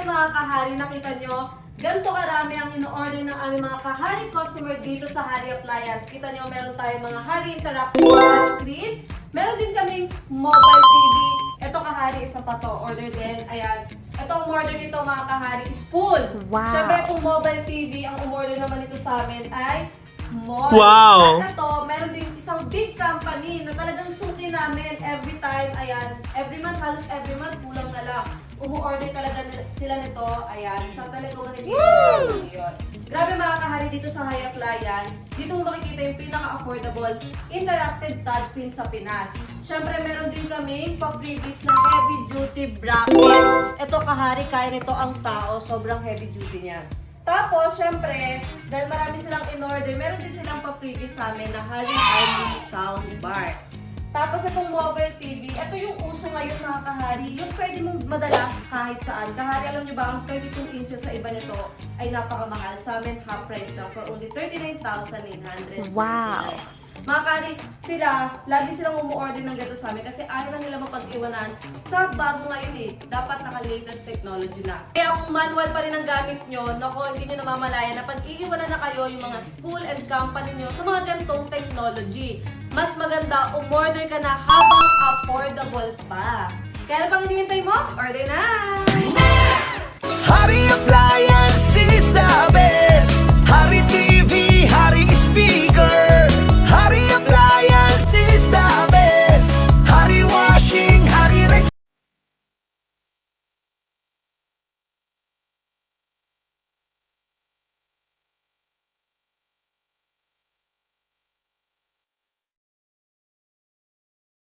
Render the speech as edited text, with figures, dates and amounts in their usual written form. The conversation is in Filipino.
Ayan mga kahari, nakita nyo, ganito karami ang ino-order ng aming mga kahari customer dito sa Hari Appliance. Kita nyo, meron tayong mga Hari Interactive touchscreen. Meron din kaming mobile TV. Ito kahari, isa pa to. Order din. Ayan. Ito ang order nito mga kahari is full. Wow. Siyempre, kung mobile TV, ang umorder naman ito sa amin ay mall. Wow. At ito, meron din isang big company na talagang suki namin every time. Ayan. Every month, halos every month, kulang na lang. Umu-order talaga sila nito. Ayan. Sa talagang manibigay yun. Grabe mga kahari dito sa Hari Appliance. Dito mo makikita yung pinaka-affordable interactive touchscreen sa Pinas. Siyempre, meron din kami pa-freebies na heavy-duty bracket. Ito kahari, kaya nito ang tao. Sobrang heavy-duty niya. Tapos, syempre, dahil marami silang in-order, meron din silang pa-freebies sa amin na Hari Harmony Soundbar. Tapos itong mobile TV, ito yung uso ngayon mga kahari, yung pwede mong madala kahit saan. Kahari, alam nyo ba, ang 32 inches sa iba nito ay napakamahal. Sa amin, half price lang for only 39,800. Wow! Mga kahari, sila, lagi silang umu-order ng ganito sa amin kasi ayaw na nila mapag-iwanan sa bago ngayon eh. Dapat naka-latest technology na. Kaya kung manual pa rin ang gamit nyo, naku, hindi nyo namamalaya na pag-iiwanan na kayo yung mga school and company nyo sa mga ganitong technology. Mas maganda, umorder ka na habang affordable pa. Kaya na pang hinihintay mo? Order na! Hari Appliance is the best. Hari TV, Hari Speaker.